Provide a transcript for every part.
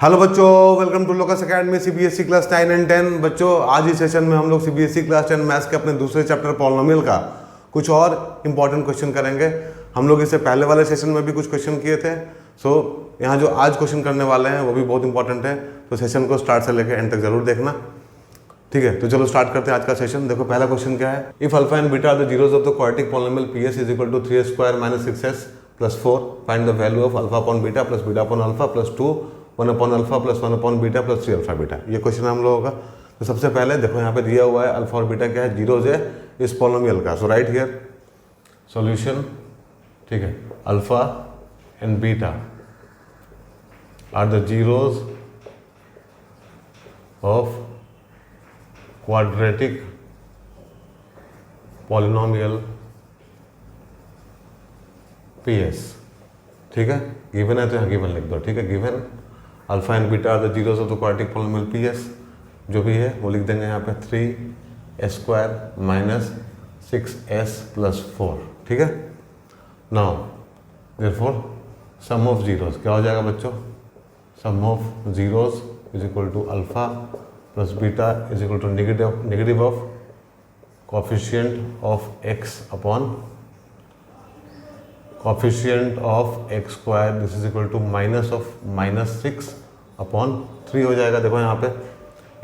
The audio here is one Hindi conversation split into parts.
हेलो बच्चों, welcome to Locus academy CBSE class 9 and 10। बच्चों आज इस सेशन में हम लोग सीबीएसई क्लास 10 मैथ्स के अपने दूसरे चैप्टर पॉलिनोमियल का कुछ और इंपॉर्टेंट क्वेश्चन करेंगे। हम लोग इससे पहले वाले सेशन में भी कुछ क्वेश्चन किए थे। यहाँ जो आज क्वेश्चन करने वाले हैं वो भी बहुत इंपॉर्टेंट है, तो सेशन को स्टार्ट से लेकर एंड तक जरूर देखना। ठीक है, तो चलो स्टार्ट करते हैं आज का सेशन। देखो पहला क्वेश्चन क्या है। If alpha and beta are the zeros of the quadratic polynomial P S is equal to 3s² - 6s + 4, find the value of alpha upon beta plus beta upon alpha plus 2 1 upon alpha plus 1 upon beta plus 3 alpha beta. ये क्वेश्चन हम लोगों का। तो सबसे पहले देखो यहाँ पे दिया हुआ है अल्फा और बीटा क्या है, जीरोज है इस पॉलिनोमियल का। So right here solution. ठीक है, alpha and beta are the zeros of quadratic polynomial PS। ठीक है, गिवन है तो यहाँ गिवन लिख दो। ठीक है, given alpha and beta are the zeros of the quadratic polynomial PS। जो भी है वो लिख देंगे यहाँ पे 3s² - 6s + 4। ठीक है, now therefore sum of zeros क्या हो जाएगा बच्चों, sum of zeros is equal to alpha plus beta is equal to negative of coefficient of x upon coefficient of x², this is equal to minus of -6 upon 3 हो जाएगा। देखो यहाँ पे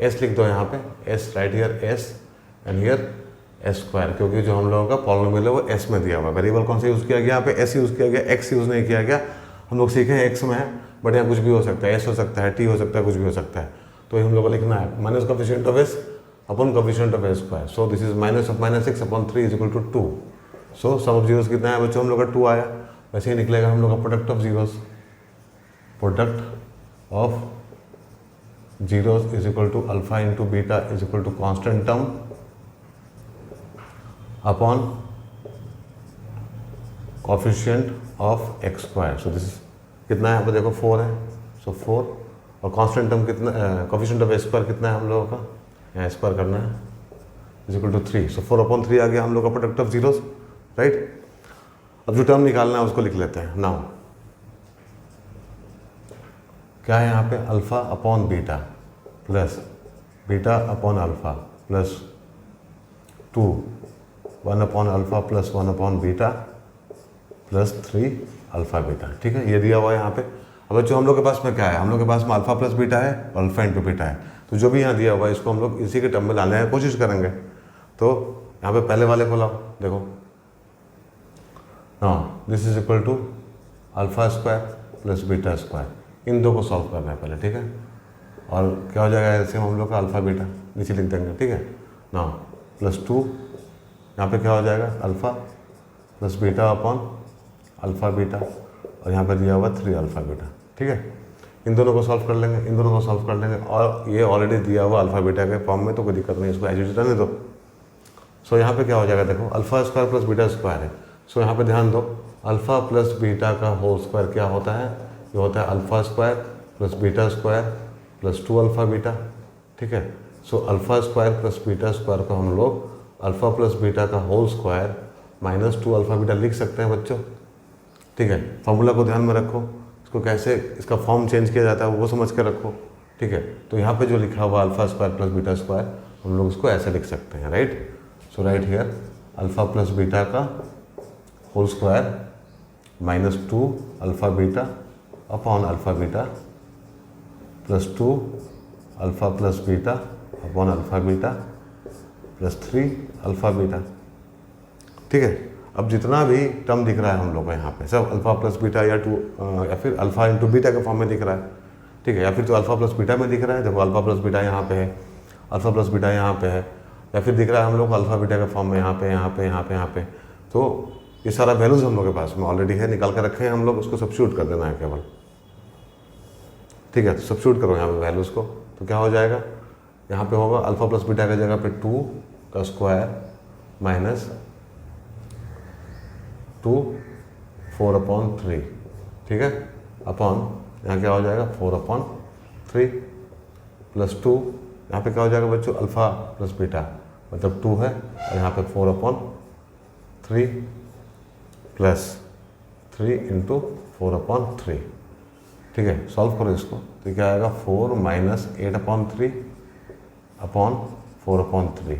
s लिख दो, यहाँ पे s right here s and here s², क्योंकि जो हम लोगों का पॉलिनोमियल है वो s में दिया हुआ है। वेरिएबल कौन सा यूज़ किया गया, यहाँ पे s यूज़ किया गया, x यूज़ नहीं किया गया। हम लोग सीखे हैं x में है, बट यहाँ कुछ भी हो सकता है, s हो सकता है, t हो सकता है, कुछ भी हो सकता है। तो हम लोग को लिखना है minus coefficient of s upon coefficient of s²। So this is minus of -6 upon 3 is equal to 2। So sum of zeros कितना है बच्चों, हम लोग का 2 आया। वैसे ही निकलेगा हम लोग का product of zeros, product of zeros is equal to alpha into beta is equal to constant term upon coefficient of x²। So this कितना है यहाँ पर देखो 4 है, सो 4 और कांस्टेंट टर्म कितना, कोफिशिएंट ऑफ s² कितना है हम लोगों का, यहाँ s² करना है is equal to 3। So 4 upon 3 आ गया हम लोग का प्रोडक्ट ऑफ जीरोस। राइट, अब जो टर्म निकालना है उसको लिख लेते हैं। नाउ क्या है यहाँ पे, alpha upon beta plus beta upon alpha plus 2 1 upon alpha plus 1 upon beta plus 3 alpha beta. ठीक है, ये दिया हुआ है यहाँ पे। अब बच्चों हम लोग के पास में क्या है, हम लोग के पास में अल्फा प्लस बीटा है और अल्फा इंटू बीटा है। तो जो भी यहाँ दिया हुआ है इसको हम लोग इसी के टर्म में लाने की कोशिश करेंगे। तो यहाँ पे पहले वाले को लाओ, देखो हाँ, this is equal to α² plus β²। इन दो को सॉल्व करना है पहले। ठीक है, और क्या हो जाएगा ऐसे हम लोग का अल्फा बीटा नीचे लिख देंगे। ठीक है ना, प्लस 2 यहाँ पे क्या हो जाएगा, alpha plus beta upon alpha beta, और यहाँ पर दिया हुआ 3 अल्फा बीटा। ठीक है, इन दोनों को सॉल्व कर लेंगे, इन दोनों को सॉल्व कर लेंगे, और ये ऑलरेडी दिया हुआ अल्फा बीटा के फॉर्म में, तो कोई दिक्कत नहीं, इसको एज इट रहने दो। सो यहाँ पे क्या हो जाएगा, देखो α² प्लस β² है। सो यहाँ पे ध्यान दो, अल्फा प्लस बीटा का होल स्क्वायर क्या होता है, ये होता है α² प्लस β² प्लस 2 अल्फा बीटा। ठीक है, सो α² प्लस β² को हम लोग अल्फा प्लस बीटा का whole square minus 2 alpha beta लिख सकते हैं बच्चों। ठीक है, फॉर्मूला को ध्यान में रखो, इसको कैसे इसका फॉर्म चेंज किया जाता है वो समझ के रखो। ठीक है, तो यहाँ पे जो लिखा हुआ α² प्लस β² हम लोग उसको ऐसे लिख सकते हैं। Right, so right here alpha plus beta का whole square minus 2 alpha beta upon alpha beta plus 2 alpha plus beta upon alpha beta plus 3 alpha beta. ठीक है, अब जितना भी टर्म दिख रहा है हम लोग को यहाँ पे सब अल्फा प्लस बीटा या फिर अल्फा इंटू बीटा के फॉर्म में दिख रहा है। ठीक है, या फिर तो अल्फा प्लस बीटा में दिख रहा है, देखो अल्फा प्लस बीटा यहाँ पे है, अल्फा प्लस बीटा यहाँ पे है, या फिर दिख रहा है हम लोग को अल्फा बीटा के फॉर्म में यहाँ पे यहाँ पे यहाँ पे यहाँ पे। तो ये सारा वैल्यूज हम लोग के पास में ऑलरेडी है, निकाल कर रखे हैं हम लोग, उसको सब्स्टिट्यूट कर देना है केवल। ठीक है, तो सब्स्टिट्यूट करो यहाँ पे वैल्यूज़ को, तो क्या हो जाएगा, यहाँ पे होगा अल्फा प्लस बीटा की जगह पे 2 का स्क्वायर माइनस 2 4 अपॉन 3। ठीक है, अपॉन यहाँ क्या हो जाएगा 4 अपॉन 3 प्लस 2, यहाँ पे क्या हो जाएगा बच्चों, अल्फा प्लस बीटा मतलब 2 है, और यहाँ पे 4 अपॉन 3 प्लस 3 इंटू 4 अपॉन 3। ठीक है, सॉल्व करो इसको तो क्या आएगा 4 माइनस 8/3 अपॉन 4/3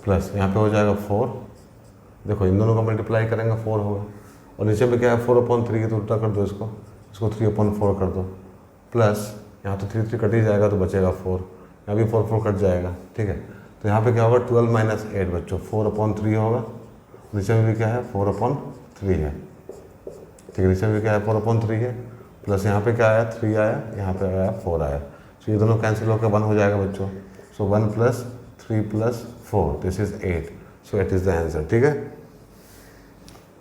प्लस यहाँ पे हो जाएगा 4, देखो इन दोनों का मल्टीप्लाई करेंगे 4 होगा, और नीचे में क्या है 4/3 की तो उल्टा कर दो इसको 3/4 कर दो, प्लस यहाँ तो 3 कट ही जाएगा तो बचेगा 4, यहाँ भी 4 कट जाएगा, ठीक है। तो यहाँ पे क्या होगा 12 माइनस 8 बच्चों 4/3 होगा, नीचे में भी क्या है 4/3 है, ठीक है, नीचे में भी क्या है 4/3 है, प्लस यहाँ पे क्या आया 3 आया, यहाँ पे आया 4 आया, तो ये दोनों कैंसिल होकर 1 हो जाएगा बच्चों। सो 1 + 3 + 4 this is 8, so 8 is the answer, ठीक है।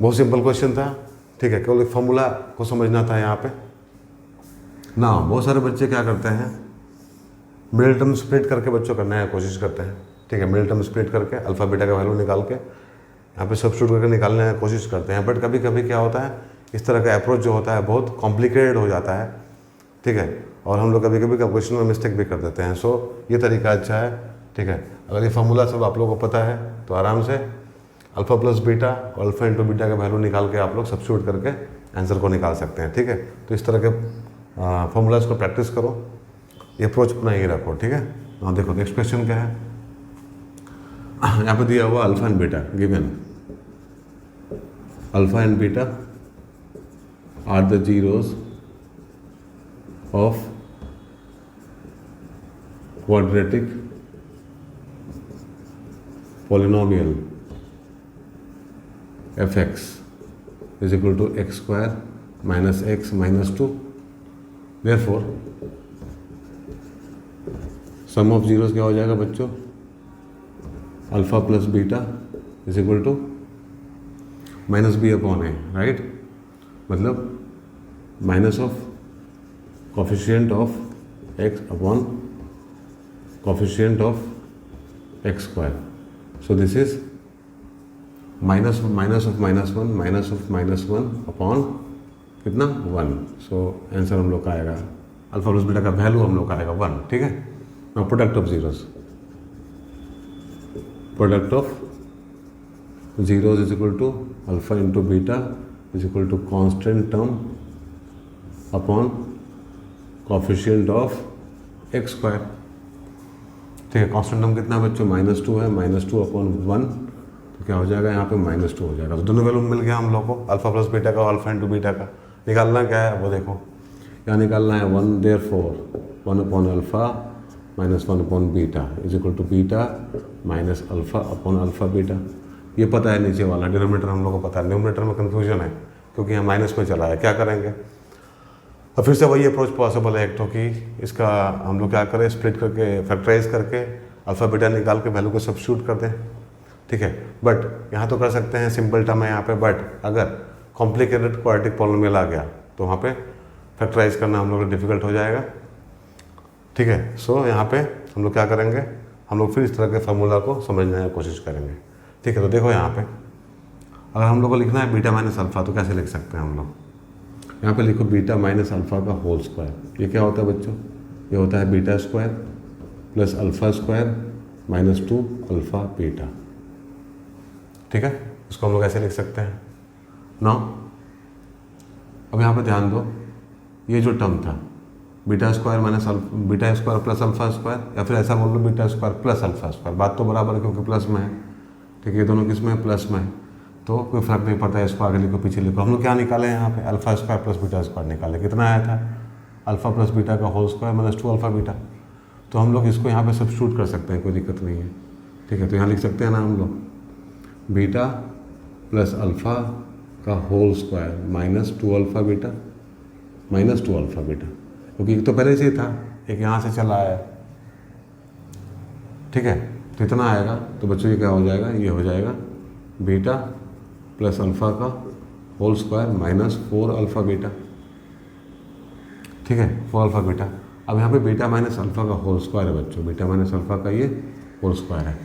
बहुत सिंपल क्वेश्चन था, ठीक है, केवल एक फॉर्मूला को समझना था यहाँ पे ना। बहुत सारे बच्चे क्या करते हैं मिडिल टर्म स्प्लिट करके बच्चों करने की कोशिश करते हैं, ठीक है, मिडिल टर्म स्प्लिट करके अल्फा बीटा का वैल्यू निकाल के यहाँ पे सब्स्टिट्यूट करके निकालने की कोशिश करते हैं, बट कभी कभी क्या होता है इस तरह का अप्रोच जो होता है बहुत कॉम्प्लिकेटेड हो जाता है, ठीक है, और हम लोग कभी कभी क्वेश्चन में मिस्टेक भी कर देते हैं। सो ये तरीका अच्छा है, ठीक है। अगर ये फार्मूला सब आप लोगों को पता है तो आराम से अल्फा प्लस बीटा और अल्फा इंटू बीटा का वैल्यू निकाल के आप लोग सब्स्टिट्यूट करके आंसर को निकाल सकते हैं, ठीक है। तो इस तरह के फार्मूलाज को प्रैक्टिस करो, ये अप्रोच अपना ही रखो, ठीक है। हाँ देखो नेक्स्ट क्वेश्चन क्या है, यहाँ पे दिया हुआ alpha and beta given, alpha and beta are the zeros of quadratic polynomial f(x) is equal to x² minus x minus 2. Therefore sum of zeros क्या हो जाएगा बच्चों, alpha plus beta is equal to minus B upon A, right, मतलब minus of coefficient of X upon coefficient of x². So this is minus of minus -1 upon कितना 1. सो आंसर हम लोग का आएगा अल्फा प्लस बीटा का वैल्यू हम लोग का आएगा 1, ठीक है। Now product of zeros, product of zeros is equal to alpha into beta is equal to constant term upon coefficient of x², ठीक है। कॉन्स्टेंट टर्म कितना है बच्चों -2 है, -2 अपॉन 1, तो क्या हो जाएगा यहाँ पे -2 हो जाएगा। तो दोनों वैल्यू मिल गया हम लोग को, अल्फा प्लस बीटा का और अल्फा इंटू बीटा का। निकालना क्या है वो देखो, यहाँ निकालना है 1, therefore 1 upon alpha minus 1 upon beta is equal to beta minus alpha upon alpha beta. ये पता है नीचे वाला, डिनोमिनेटर हम लोग को पता है, न्यूमिनेटर में कन्फ्यूजन है क्योंकि यहाँ माइनस में चला है, क्या करेंगे। और फिर से वही अप्रोच पॉसिबल है एक तो कि इसका हम लोग क्या करें स्प्लिट करके फैक्टराइज करके अल्फा बीटा निकाल के वैल्यू को सब्स्टिट्यूट कर दें, ठीक है। बट यहाँ तो कर सकते हैं, सिंपल टर्म है यहाँ पे, बट अगर कॉम्प्लिकेटेड क्वाड्रेटिक पॉलिनोमियल आ गया तो वहाँ पे फैक्टराइज करना हम लोग डिफिकल्ट हो जाएगा, ठीक है। सो यहाँ पे हम लोग क्या करेंगे, हम लोग फिर इस तरह के फार्मूला को समझने की कोशिश करेंगे, ठीक है। तो देखो यहाँ पे अगर हम लोग को लिखना है बीटा माइनस अल्फा तो कैसे लिख सकते हैं हम लोग, यहाँ पे लिखो बीटा माइनस अल्फा का होल स्क्वायर। ये क्या होता है बच्चों, ये होता है beta square plus alpha square minus 2 alpha beta, ठीक है। इसको हम लोग ऐसे लिख सकते हैं ना। अब यहाँ पे ध्यान दो, ये जो टर्म था beta square minus beta square plus alpha square, या फिर ऐसा बोल लो beta square plus alpha square, बात तो बराबर है क्योंकि प्लस में है, ठीक है। ये दोनों किस में है, प्लस में है, तो कोई फर्क नहीं पड़ता है, इसको आगे लिखो पीछे लिखो। हम लोग क्या निकाले यहाँ पे, alpha square plus beta square निकाले, कितना आया था अल्फा प्लस बीटा का whole square minus 2 alpha beta. तो हम लोग इसको यहाँ पे सब्स्टिट्यूट कर सकते हैं, कोई दिक्कत नहीं है, ठीक है। तो यहाँ लिख सकते हैं ना हम लोग बीटा प्लस अल्फा का whole square minus 2 alpha beta minus 2 alpha beta, क्योंकि एक तो पहले से ही था, एक यहाँ से चला आया, ठीक है। तो इतना आएगा, तो बच्चों ये क्या हो जाएगा, ये हो जाएगा बीटा प्लस अल्फा का whole square minus 4 alpha beta, ठीक है, 4 अल्फा बीटा। अब यहाँ पे बीटा माइनस अल्फा का होल स्क्वायर है बच्चों, बीटा माइनस अल्फा का ये होल स्क्वायर है,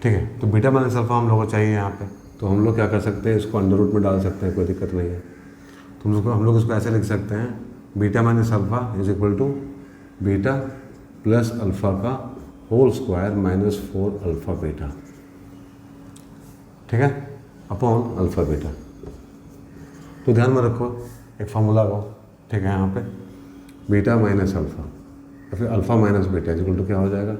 ठीक है। तो बीटा माइनस अल्फा हम लोग को चाहिए यहाँ पे, तो हम लोग क्या कर सकते हैं, इसको अंडर रूट में डाल सकते हैं, कोई दिक्कत नहीं है। तो हम लोग इसको ऐसे लिख सकते हैं, beta minus alpha is equal to beta plus alpha का whole square minus 4 alpha beta, ठीक है, अपॉन अल्फा बीटा। तो ध्यान में रखो एक फार्मूला को, ठीक है। यहाँ पे बीटा माइनस अल्फ़ा या फिर alpha minus beta equal to क्या हो जाएगा,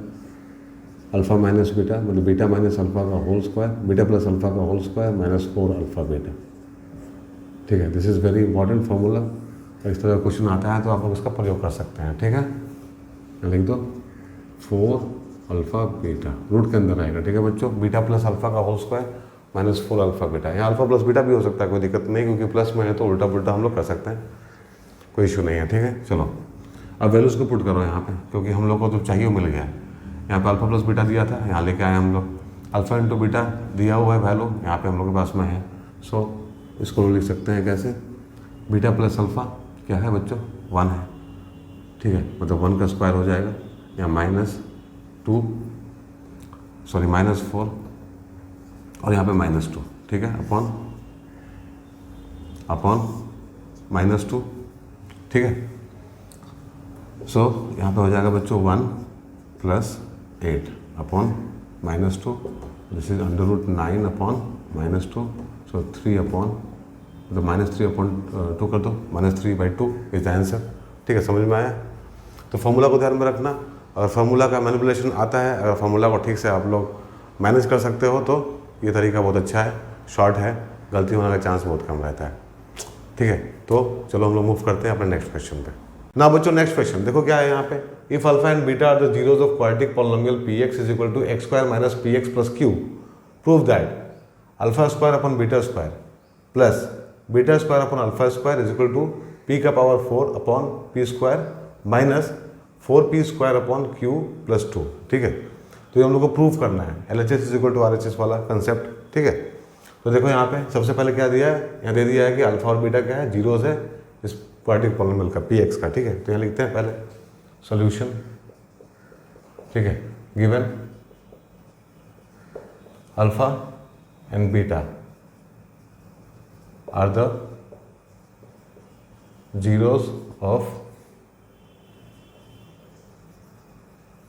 अल्फ़ा माइनस बीटा मतलब बीटा माइनस अल्फ़ा का whole square, beta plus alpha का whole square minus 4 alpha beta. ठीक है, this is very important formula. इस तरह का क्वेश्चन आता है तो आप लोग इसका प्रयोग कर सकते हैं। ठीक है, लिख दो 4 अल्फ़ा बीटा रूट के अंदर आएगा। ठीक है बच्चों, बीटा प्लस अल्फ़ा का whole square minus 4 alpha beta. यहाँ अल्फ़ा प्लस बीटा भी हो सकता है, कोई दिक्कत नहीं, क्योंकि प्लस में है तो उल्टा पुल्टा हम लोग कर सकते हैं, कोई इशू नहीं है। ठीक है, चलो अब वैल्यूज़ को पुट करो यहाँ पे, क्योंकि हम लोग को तो चाहिए मिल गया। यहाँ पे अल्फ़ा प्लस बीटा दिया था, यहाँ लेके आए हम लोग। अल्फ़ा इंटू बीटा दिया हुआ है वैल्यू, यहाँ पे हम लोग के पास में है। सो इसको लिख सकते हैं कैसे, बीटा प्लस अल्फ़ा क्या है बच्चों, 1 है। ठीक है, मतलब 1 का स्क्वायर हो जाएगा, या -2 सॉरी -4 और यहाँ पे -2। ठीक है, अपॉन -2। ठीक है, सो यहाँ पे हो जाएगा बच्चों 1 + 8 upon -2, this is √9 upon -2, so 3 upon मतलब -3/2 कर दो, -3/2 इज द आंसर। ठीक है, समझ में आया। तो फार्मूला को ध्यान में रखना, अगर फार्मूला का मैनिपुलेशन आता है, अगर फार्मूला को ठीक से आप लोग मैनेज कर सकते हो तो ये तरीका बहुत अच्छा है, शॉर्ट है, गलती होने का चांस बहुत कम रहता है। ठीक है, तो चलो हम लोग मूव करते हैं अपने नेक्स्ट क्वेश्चन पे। ना बच्चों नेक्स्ट क्वेश्चन देखो क्या है यहाँ पे, if alpha and beta are the zeros of quadratic polynomial px is equal to x² - px + q, prove that alpha square upon beta square plus beta square upon alpha square is equal to p का power 4 upon p square minus 4p square upon q + 2। ठीक है, तो ये हम लोग को प्रूव करना है, LHS is equal to RHS वाला कंसेप्ट। ठीक है, तो देखो यहाँ पे सबसे पहले क्या दिया है, यहाँ दे दिया है कि अल्फा और बीटा क्या है, जीरोज है इस क्वाड्रेटिक पॉलिनोमियल का px का। ठीक है, तो यहाँ लिखते हैं पहले सॉल्यूशन। ठीक है, given alpha and beta are the zeros of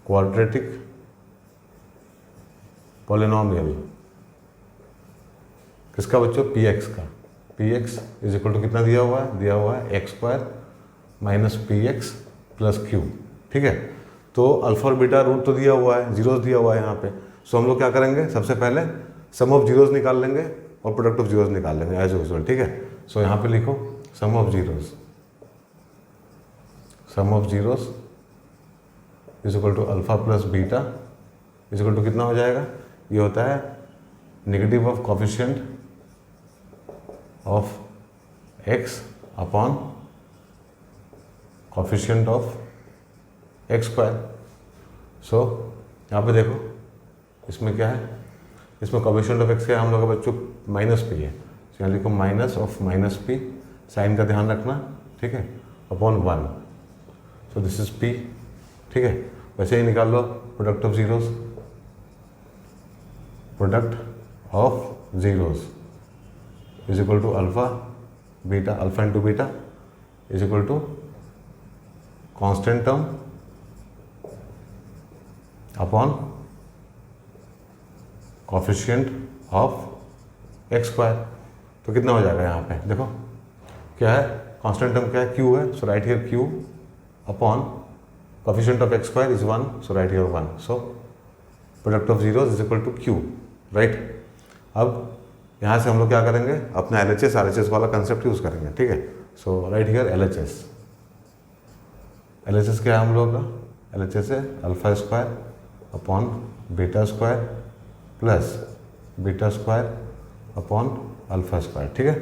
quadratic polynomial किसका बच्चों, px का। px इज इक्वल टू कितना दिया हुआ है, दिया हुआ है x² - px + q। ठीक है, तो अल्फा और बीटा रूट तो दिया हुआ है, जीरोस दिया हुआ है यहाँ पे। सो हम लोग क्या करेंगे, सबसे पहले सम ऑफ जीरोस निकाल लेंगे और प्रोडक्ट ऑफ जीरोस निकाल लेंगे एज यूजुअल। ठीक है, सो यहाँ पे लिखो sum of zeros is equal to alpha plus beta is equal to कितना हो जाएगा, ये होता है negative of coefficient of x upon coefficient of x²। So यहाँ पे देखो इसमें क्या है, इसमें कोफिशिएंट ऑफ x क्या है हम लोग का बच्चों, -p है। तो यहाँ लिखो माइनस ऑफ -p, साइन का ध्यान रखना। ठीक है, upon 1, so this is p। ठीक है, वैसे ही निकाल लो product of zeros, product of zeros is equal to alpha beta, alpha into beta is equal to constant term upon coefficient of x²। तो कितना हो जाएगा यहाँ पे देखो क्या है, कांस्टेंट टर्म क्या है, q है, so right here q upon coefficient of x² is 1, so right here 1, so product of zeros is equal to q। Right, अब यहाँ से हम लोग क्या करेंगे, अपना LHS RHS वाला कंसेप्ट यूज़ करेंगे। ठीक है, सो राइट हियर LHS क्या है हम लोग का, LHS है alpha square upon beta square plus beta square upon alpha square. ठीक है,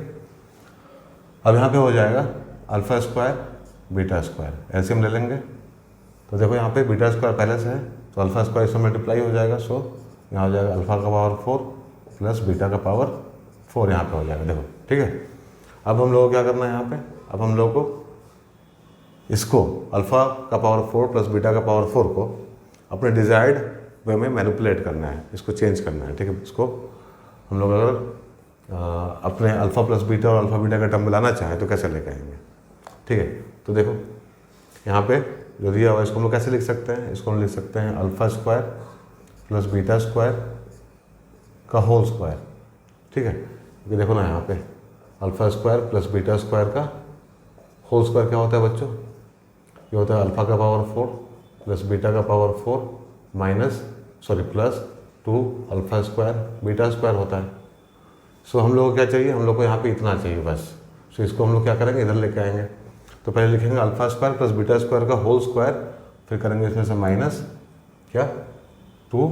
अब यहाँ पे हो जाएगा अल्फा स्क्वायर बीटा स्क्वायर, ऐसे हम ले लेंगे। तो देखो यहाँ पे बीटा स्क्वायर पहले से है, तो अल्फा स्क्वायर इसमें मल्टीप्लाई हो जाएगा। सो यहाँ हो जाएगा अल्फा का पावर 4 प्लस बीटा का पावर 4 यहाँ पे हो जाएगा। देखो ठीक है, अब हम लोगों को क्या करना है यहाँ पे, अब हम लोगों को इसको अल्फा का पावर 4 प्लस बीटा का पावर 4 को अपने डिजायर्ड वे में मैनिपुलेट करना है, इसको चेंज करना है। ठीक है, इसको हम लोग अगर अपने अल्फा प्लस बीटा और अल्फा बीटा का टर्म मिलाना चाहें तो कैसे लेके आएंगे। ठीक है, तो देखो यहाँ पे जो दिया हुआ है इसको हम लोग कैसे लिख सकते हैं, इसको हम लिख सकते हैं alpha square plus beta square का होल स्क्वायर। ठीक है, क्योंकि देखो ना यहाँ पे alpha square plus beta square का होल स्क्वायर क्या होता है बच्चों, ये होता है अल्फा का पावर 4 प्लस बीटा का power 4 plus 2 alpha square beta square होता है। सो हम लोग को क्या चाहिए, हम लोग को यहाँ पे इतना चाहिए बस। सो इसको हम लोग क्या करेंगे, इधर लेके आएंगे। तो पहले लिखेंगे alpha square plus beta square का होल स्क्वायर, फिर करेंगे इसमें से माइनस क्या 2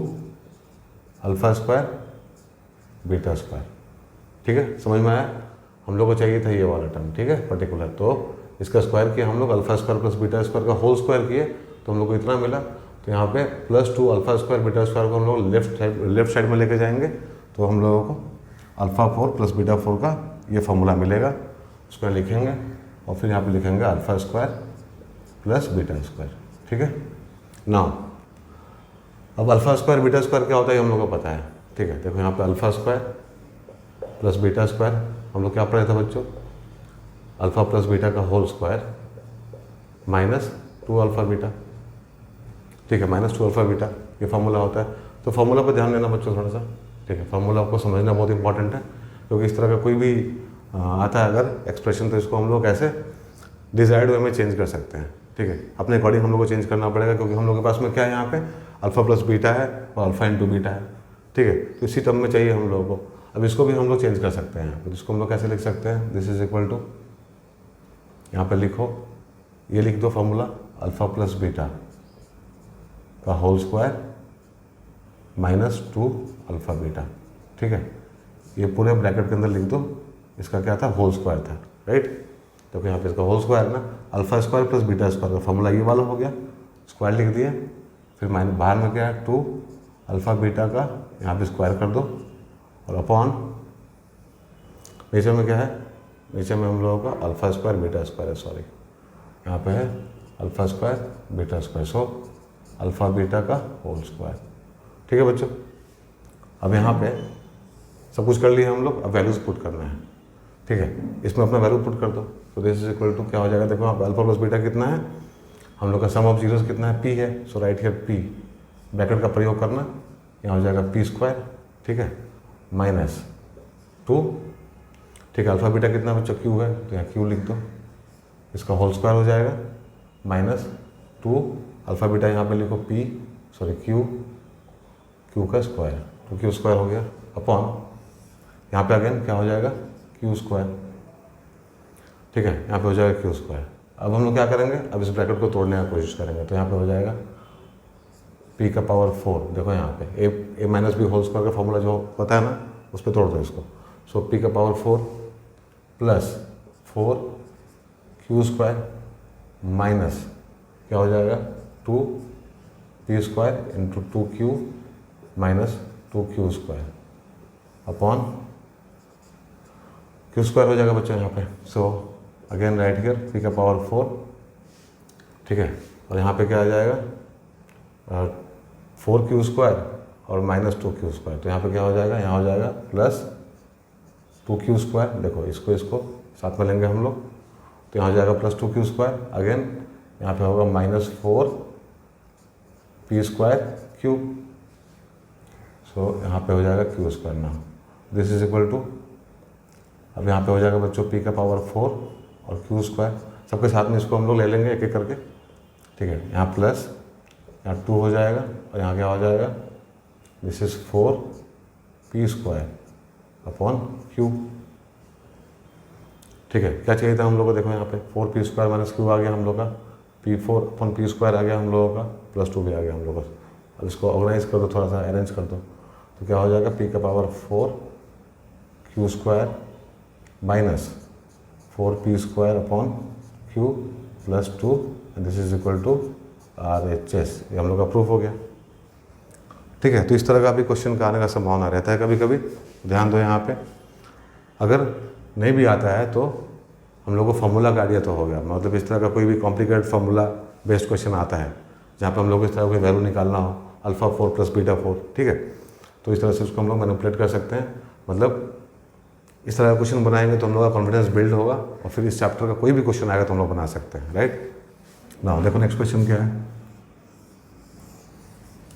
अल्फा स्क्वायर बीटा स्क्वायर। ठीक है, समझ में आया। हम लोग को चाहिए था ये वाला टर्म, ठीक है, पर्टिकुलर। तो इसका स्क्वायर किया हम लोग, alpha square plus beta square का होल स्क्वायर किए तो हम लोग को इतना मिला। तो यहाँ पे plus 2 alpha square beta square को हम लोग लेफ्ट साइड में लेके जाएंगे तो हम लोगों को अल्फा 4 प्लस बीटा 4 का ये फॉर्मूला मिलेगा, उसको लिखेंगे और फिर यहाँ पे लिखेंगे alpha square plus beta square. ठीक है ना। अब अल्फा स्क्वायर बीटा स्क्वायर क्या होता है ये हम लोग को पता है। ठीक है, देखो यहाँ पे alpha square plus beta square हम लोग क्या पढ़े थे बच्चों, अल्फा प्लस बीटा का whole square minus 2 alpha beta. ठीक है, माइनस 2 अल्फा बीटा ये फार्मूला होता है। तो फार्मूला पर ध्यान देना बच्चों थोड़ा सा। ठीक है, फार्मूला आपको समझना बहुत इंपॉर्टेंट है, क्योंकि इस तरह का कोई भी आता है अगर एक्सप्रेशन तो इसको हम लोग ऐसे डिजायर्ड वे में चेंज कर सकते हैं। ठीक है, अपने अकॉर्डिंग हम लोग को चेंज करना पड़ेगा, क्योंकि हम लोग के पास में क्या है यहाँ पे अल्फा प्लस बीटा है और अल्फा इंटू बीटा है। ठीक है, तो इसी टर्म में चाहिए हम लोगों को। अब इसको भी हम लोग चेंज कर सकते हैं। तो इसको हम लोग कैसे लिख सकते हैं, दिस इज इक्वल टू, यहाँ पे लिखो, ये लिख दो फार्मूला अल्फा प्लस बीटा का whole square minus 2 alpha beta. ठीक है, ये पूरे ब्रैकेट के अंदर लिख दो, इसका क्या था होल स्क्वायर था, राइट। तो यहाँ पे इसका होल स्क्वायर ना, alpha square plus beta square का फॉर्मूला ये वाला हो गया, स्क्वायर लिख दिया। फिर माइनस बाहर में क्या है 2 अल्फा बीटा का यहाँ पे स्क्वायर कर दो और अपॉन नीचे में क्या है, नीचे में हम लोगों का अल्फा स्क्वायर बीटा स्क्वायर है, सॉरी यहाँ पे है अल्फा स्क्वायर बीटा स्क्वायर, सो अल्फा बीटा का होल स्क्वायर। ठीक है बच्चों, अब यहाँ पे सब कुछ कर लिया हम लोग, अब वैल्यूज पुट करना है। ठीक है, इसमें अपना वैल्यू पुट कर दो। तो दिस इज इक्वल टू क्या हो जाएगा, देखो आप अल्फा प्लस बीटा कितना है, हम लोग का सम ऑफ जीरोस कितना है, पी है। So right here P, bracket का प्रयोग करना, यहाँ हो जाएगा पी स्क्वायर। ठीक है, माइनस 2। ठीक है, अल्फा बीटा कितना बच्चों क्यू है, तो यहाँ क्यू लिख दो, इसका होल स्क्वायर हो जाएगा माइनस 2 अल्फा बीटा यहाँ पे लिखो पी, सॉरी क्यू का स्क्वायर, तो क्यू स्क्वायर हो गया अपॉन यहाँ पे अगेन क्या हो जाएगा क्यू स्क्वायर। ठीक है, यहाँ पे हो जाएगा क्यू स्क्वायर। अब हम लोग क्या करेंगे, अब इस ब्रैकेट को तोड़ने की कोशिश करेंगे। तो यहाँ पे हो जाएगा पी का पावर 4, देखो यहाँ पे ए माइनस बी होल स्क्वायर का फॉर्मूला जो पता है ना, उस पर तोड़ दो इसको। सो पी का power 4 plus 4 Q square minus क्या हो जाएगा 2 P square into 2 Q minus 2 Q square upon Q square हो जाएगा बच्चों यहाँ पे। So again right here P का पावर 4। ठीक है, और यहाँ पे क्या आ जाएगा 4 क्यू स्क्वायर और माइनस 2 क्यू स्क्वायर। तो यहाँ पे क्या हो जाएगा, यहाँ हो जाएगा प्लस 2 क्यू स्क्वायर। देखो इसको साथ में लेंगे हम लोग, तो यहाँ हो जाएगा प्लस 2 क्यू स्क्वायर। अगेन यहाँ पे होगा माइनस 4 पी स्क्वायर क्यूब। सो यहाँ पे हो जाएगा क्यू स्क्वायर ना, दिस इज इक्वल टू, अब यहाँ पे हो जाएगा बच्चों पी का पावर 4 और क्यू स्क्वायर, सबके साथ में इसको हम लोग ले लेंगे एक एक करके। ठीक है, यहाँ प्लस यहाँ 2 हो जाएगा और यहाँ क्या हो जाएगा, this is 4 P square upon Q. ठीक है, क्या चाहिए था हम लोग को, देखो यहाँ पे 4 पी स्क्वायर माइनस क्यू आ गया हम लोग का, P4 अपॉन पी स्क्वायर आ गया हम लोगों का, प्लस 2 भी आ गया हम लोग का। अब इसको ऑर्गेनाइज कर दो, थोड़ा सा अरेंज कर दो, तो क्या हो जाएगा पी का power 4 Q square minus 4 P square upon Q plus 2 and this is equal to RHS। ये हम लोग का प्रूफ हो गया। ठीक है, तो इस तरह का भी क्वेश्चन का आने का संभावना रहता है कभी कभी, ध्यान दो यहाँ पे। अगर नहीं भी आता है तो हम लोग को फार्मूला का आइडिया तो हो गया, मतलब इस तरह का कोई भी कॉम्प्लिकेटेड फार्मूला बेस्ड क्वेश्चन आता है जहाँ पे हम लोग को इस तरह कोई वैल्यू निकालना हो, अल्फा 4 प्लस बीटा 4। ठीक है, तो इस तरह से उसको हम लोग मैनिपुलेट कर सकते हैं। मतलब इस तरह का क्वेश्चन बनाएंगे तो हम लोग का कॉन्फिडेंस बिल्ड होगा और फिर इस चैप्टर का कोई भी क्वेश्चन आएगा तो हम लोग बना सकते हैं, राइट ना। देखो नेक्स्ट क्वेश्चन क्या है।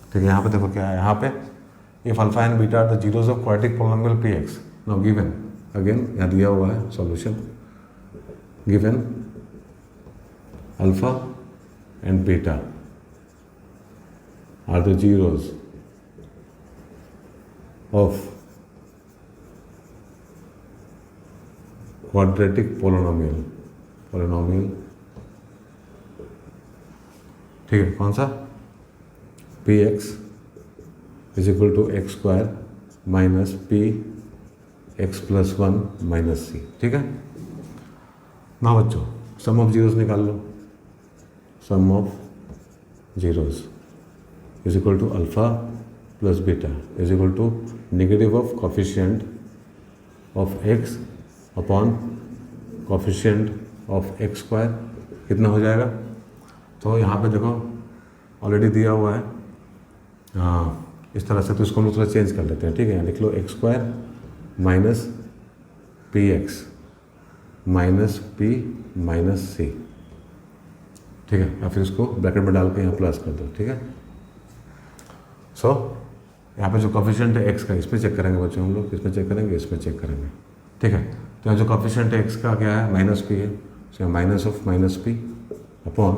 ठीक है, यहाँ पे देखो क्या है, यहाँ पे if alpha and beta are the zeros of quadratic polynomial px। Now given, again यहाँ दिया हुआ है solution, given alpha and beta are the zeros of quadratic polynomial, ठीक है, कौन सा, P x is equal to x square minus P x plus one minus C, ठीक है ना बच्चों। सम ऑफ जीरोस निकाल लो, sum of zeros is equal to alpha plus beta is equal to negative of coefficient of X upon coefficient of x square, कितना हो जाएगा। तो यहाँ पे देखो ऑलरेडी दिया हुआ है, हाँ इस तरह से, तो इसको हम लोग थोड़ा चेंज कर लेते हैं, ठीक है। यहाँ लिख लो X square minus P X minus P minus C, ठीक है, या फिर इसको ब्रैकेट में डाल के यहाँ प्लस कर दो, ठीक है। सो यहाँ पे जो कॉफिशिएंट है एक्स का, इसमें चेक करेंगे बच्चों हम लोग, इसमें चेक करेंगे, इसमें चेक करेंगे, ठीक है। तो यहाँ जो कॉफिशिएंट है एक्स का क्या है, माइनस पी है, तो minus of minus P upon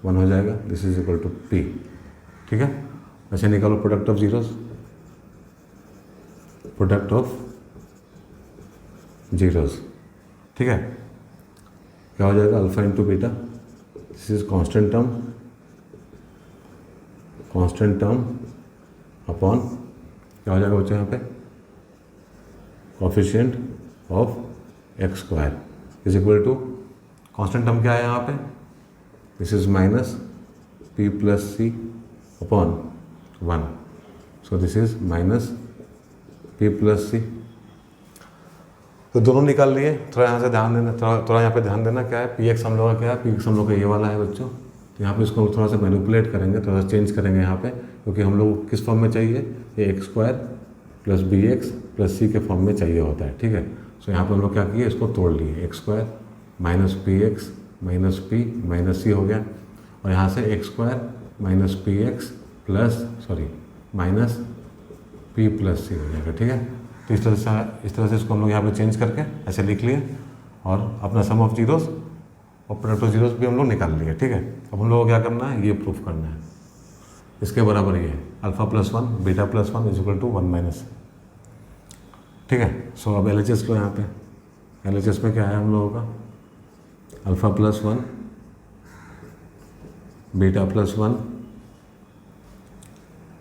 one हो जाएगा, this is equal to P, ठीक है। ऐसे निकालो product of zeros, product of zeros, ठीक है, क्या हो जाएगा, alpha into beta, this is constant term upon क्या हो जाएगा बच्चों यहाँ पे, coefficient of x square is equal to, constant term क्या है यहाँ पे, this is minus P plus C upon one, so this is minus P plus सी। तो दोनों निकाल लिए, थोड़ा यहाँ से ध्यान देना, थोड़ा यहाँ पे ध्यान देना, क्या है पी एक्स हम लोग का, क्या है पी एक्स हम लोग का ये वाला है बच्चों। तो यहाँ पे इसको थोड़ा सा मैनिपुलेट करेंगे, थोड़ा सा चेंज करेंगे यहाँ पे, क्योंकि हम लोग किस फॉर्म में चाहिए, ये X square plus B X plus C के फॉर्म में चाहिए होता है, ठीक है। सो यहाँ पे हम लोग क्या किए, इसको तोड़ लिए, X square minus P X minus P minus C हो गया, और यहाँ से X square minus P X minus P plus C हो जाएगा, ठीक है। तो इस तरह से इसको हम लोग यहाँ पे चेंज करके ऐसे लिख लिए, और अपना सम ऑफ जीरोस और प्रोडक्ट ऑफ जीरोस भी हम लोग निकाल लिए, ठीक है। अब हम लोग को क्या करना है, ये प्रूफ करना है, इसके बराबर ये है alpha plus one beta plus one is equal to one minus, ठीक है। सो अब एल एच एस लो, यहाँ पे एल एच एस में क्या है हम लोगों का, alpha plus one beta plus one,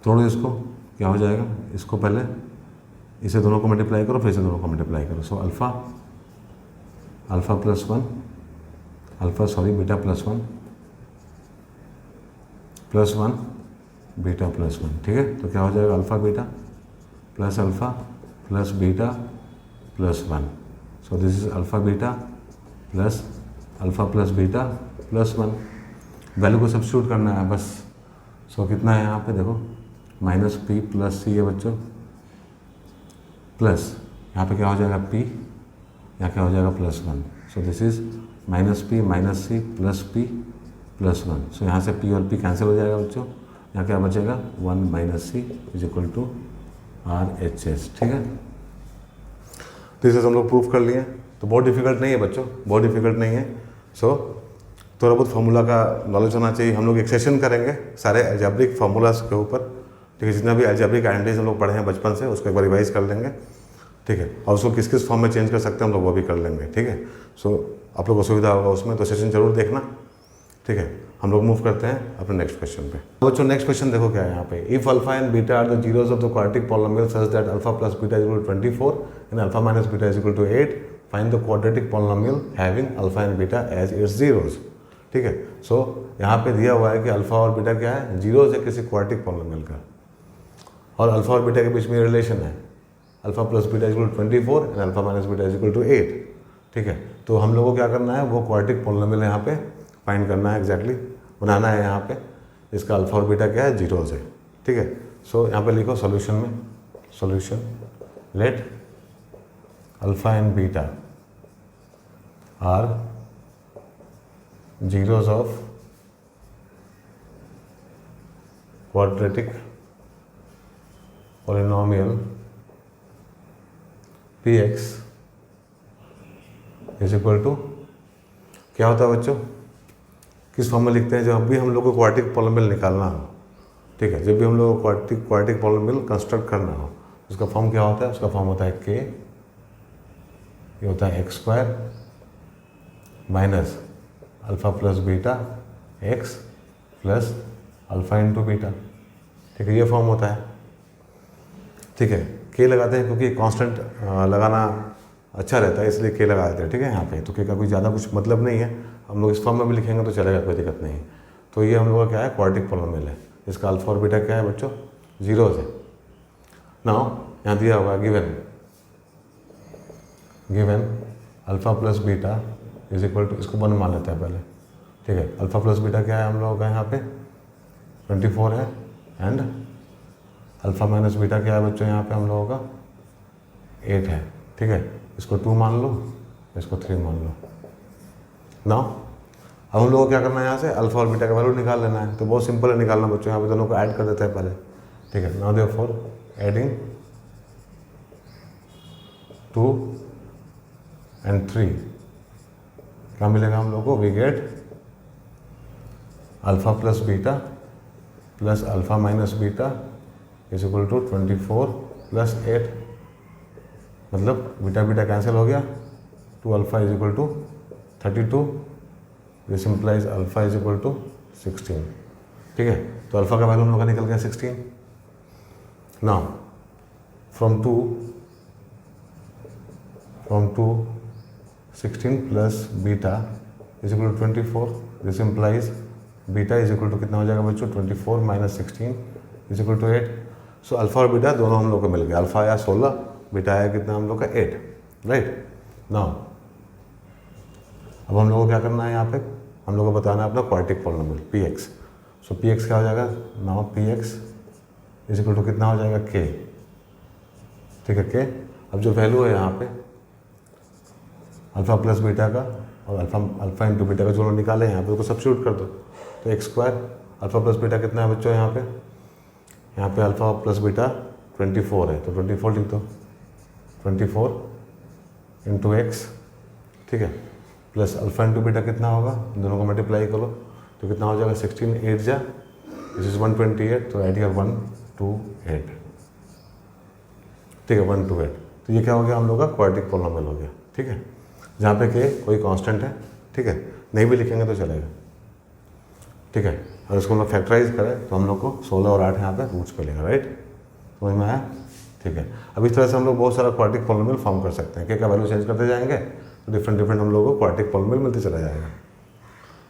तोड़ो इसको, क्या हो जाएगा, इसको पहले इसे दोनों को मल्टीप्लाई करो, फिर इसे दोनों को मल्टीप्लाई करो, so alpha plus one beta plus one beta plus one, ठीक है। तो क्या हो जाएगा, alpha beta plus one, so this is alpha plus beta plus one, value को सब्स्टिट्यूट करना है बस। सो कितना है यहाँ पे देखो, माइनस पी प्लस सी है बच्चों, प्लस यहाँ पे क्या हो जाएगा पी, यहाँ क्या हो जाएगा plus one, so this is minus C plus one. So यहाँ से पी और पी कैंसिल हो जाएगा बच्चों, यहाँ क्या बचेगा, one minus C is equal to R H S, ठीक है। तो इसे हम लोग प्रूफ कर लिए, तो बहुत डिफिकल्ट नहीं है बच्चों, बहुत डिफिकल्ट नहीं है। सो थोड़ा बहुत फार्मूला का नॉलेज होना चाहिए। हम लोग एक सेशन करेंगे सारे अलजेब्रिक फार्मूलाज के ऊपर, ठीक है, जितना भी अलजेब्रिक आइडेंटिटीज हम लोग पढ़े हैं बचपन से, उसको एक बार रिवाइज कर लेंगे, ठीक है, और उसको किस किस फॉर्म में चेंज कर सकते हैं हम लोग वो भी कर लेंगे, ठीक है। सो आप लोग को सुविधा होगा उसमें, तो सेशन जरूर देखना, ठीक है। हम लोग मूव करते हैं अपने नेक्स्ट क्वेश्चन पे। बच्चों नेक्स्ट क्वेश्चन देखो क्या है यहाँ पे, if alpha and beta are the zeros of the quadratic polynomial such that alpha plus beta is equal to 24 and alpha minus beta is equal to 8, find the quadratic polynomial having alpha and beta as its zeros, ठीक है। सो यहाँ पे दिया हुआ है कि अल्फा और बीटा क्या है, जीरोस है किसी क्वाड्रेटिक पॉलिनोमियल का, और अल्फा और बीटा के बीच में रिलेशन है, alpha plus beta is equal to 24 and alpha minus beta is equal to 8, ठीक है। तो हम लोगों को क्या करना है, वो क्वाड्रेटिक पॉलिनोमियल यहाँ पे फाइंड करना है, एग्जैक्टली बनाना है यहाँ पे, इसका अल्फा और बीटा क्या है, जीरोस है, ठीक है। सो यहाँ पे लिखो सॉल्यूशन में, solution let alpha and beta are zeros of quadratic polynomial P x is equal to क्या होता है बच्चों, किस फॉर्म में लिखते हैं? जब भी हम लोग को क्वाड्रेटिक पॉलिनोमियल निकालना हो, ठीक है, जब भी हम लोग को क्वाड्रेटिक पॉलिनोमियल कंस्ट्रक्ट करना हो, उसका फॉर्म क्या होता है? उसका फॉर्म होता है के, ये होता है x square minus alpha plus beta x plus alpha into beta, ठीक है, ये फॉर्म होता है। ठीक है, के लगाते हैं क्योंकि कांस्टेंट लगाना अच्छा रहता है, इसलिए के लगा देते हैं, ठीक है। यहाँ पे तो के का कोई ज़्यादा कुछ मतलब नहीं है, हम लोग इस फॉर्म में भी लिखेंगे तो चलेगा, कोई दिक्कत नहीं। तो ये हम लोग का क्या है? क्वाड्रेटिक पॉलिनोमियल है, इसका अल्फ़ा और बीटा क्या है बच्चों? जीरोज़ है। नाउ यहाँ दिया होगा given alpha plus beta is equal to, इसको 1 मान लेते हैं पहले, ठीक है। अल्फ़ा प्लस बीटा क्या है हम लोगों का? यहाँ पे 24 है, एंड अल्फ़ा माइनस बीटा क्या है बच्चों? यहाँ पे हम लोगों का 8 है, ठीक है। इसको 2 मान लो, इसको 3 मान लो। नाउ अब हम लोगों को क्या करना है? यहाँ से अल्फ़ा और बीटा का वैल्यू निकाल लेना है। तो बहुत सिंपल है निकालना बच्चों, यहाँ पे दोनों को ऐड कर देते हैं पहले, ठीक है। नाउ देयरफॉर एडिंग 2 and 3 क्या मिलेगा हम लोग को? We get alpha plus beta plus alpha minus beta is equal to 24 plus 8, मतलब बीटा बीटा कैंसिल हो गया, 2 alpha is equal to 32, this implies alpha is equal to 16, ठीक है। तो अल्फ़ा का वैल्यू हम लोग का निकल गया 16। Now from 2 16 plus beta is equal to 24, this implies beta is equal to कितना हो जाएगा बच्चों? 24 minus 16 is equal to 8। So alpha और बीटा दोनों हम लोग को मिल गया, अल्फ़ा आया 16, बीटा आया कितना हम लोग का? 8, राइट। नाउ अब हम लोग को क्या करना है? यहाँ पे हम लोग को बताना है अपना quadratic polynomial P x. So P x क्या हो जाएगा? Now P x is equal to कितना हो जाएगा? के, ठीक है, के। अब जो वैल्यू है यहाँ पे अल्फ़ा प्लस बीटा का और अल्फ़ा इंटू बीटा का जो लोग निकाले यहाँ पे उसको सब्स्टिट्यूट कर दो, तो x square alpha plus beta कितना है बच्चों? यहाँ पे अल्फ़ा प्लस बीटा 24 है, तो 24 लिख दो, 24 इंटू एक्स, ठीक है, प्लस अल्फ़ा इंटू बीटा कितना होगा? दोनों को मल्टीप्लाई करो तो कितना हो जाएगा? 16 8 जा, दिस इज 128, तो ऐड 128, ठीक है, 128। तो ये क्या हो गया हम लोग का? क्वाड्रेटिक पॉलिनोमियल हो गया, ठीक है, जहाँ पे के कोई कांस्टेंट है, ठीक है, नहीं भी लिखेंगे तो चलेगा, ठीक है। और इसको हम लोग फैक्टराइज करें तो हम लोग को 16 और 8 यहाँ पे रूट्स मिलेगा, राइट, समझ में आया? ठीक है। अब इस तरह से हम लोग बहुत सारा क्वाड्रेटिक पॉलिनोमियल फॉर्म कर सकते हैं, के का वैल्यू चेंज करते जाएंगे तो डिफरेंट हम लोगों को क्वाड्रेटिक पॉलिनोमियल मिलते चला जाएगा,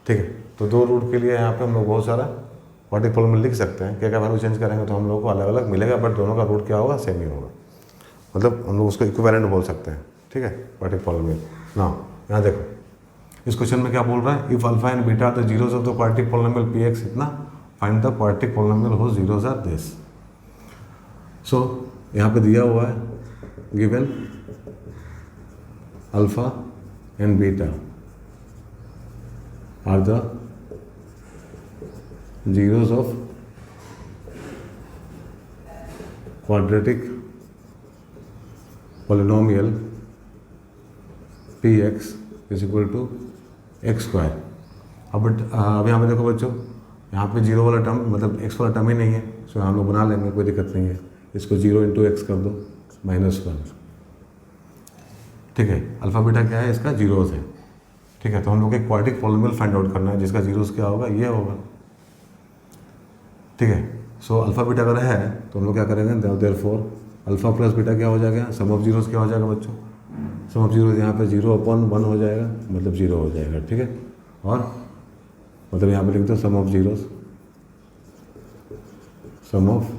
ठीक है। तो 2 रूट के लिए यहाँ पे हम लोग बहुत सारा क्वाड्रेटिक पॉलिनोमियल लिख सकते हैं, के का वैल्यू चेंज करेंगे तो हम लोग को अलग अलग मिलेगा, बट दोनों का रूट क्या होगा? सेम ही होगा, मतलब हम लोग उसको इक्विवेलेंट बोल सकते हैं, ठीक है, क्वाड्रेटिक पॉलिनोमियल। ना यहाँ देखो इस क्वेश्चन में क्या बोल रहा है? If alpha and beta are the zeros of the quadratic polynomial P x, इतना find the quadratic polynomial whose zeros are this. So यहाँ पे दिया हुआ है given alpha and beta are the zeros of quadratic polynomial P x is equal to x square. अब यहाँ पे देखो बच्चों, यहाँ पे जीरो वाला टर्म मतलब एक्स वाला टर्म ही नहीं है, सो हम लोग बना लेंगे, कोई दिक्कत नहीं है। इसको 0 इंटू एक्स कर दो -1, ठीक है। अल्फ़ा बीटा क्या है? इसका जीरोज़ है, ठीक है। तो हम लोग एक क्वाड्रेटिक पॉलिनोमियल फाइंड आउट करना है जिसका जीरोज़ क्या होगा? ये होगा, ठीक है। सो अल्फ़ा बीटा अगर है तो हम लोग क्या करेंगे? देयरफॉर अल्फ़ा प्लस बीटा क्या हो जाएगा? सम ऑफ जीरोज़ क्या हो जाएगा बच्चों? सम ऑफ जीरोज़ यहाँ पे 0/1 हो जाएगा, मतलब 0 हो जाएगा, ठीक है। और मतलब यहाँ पे लिख दो sum of zeros, sum of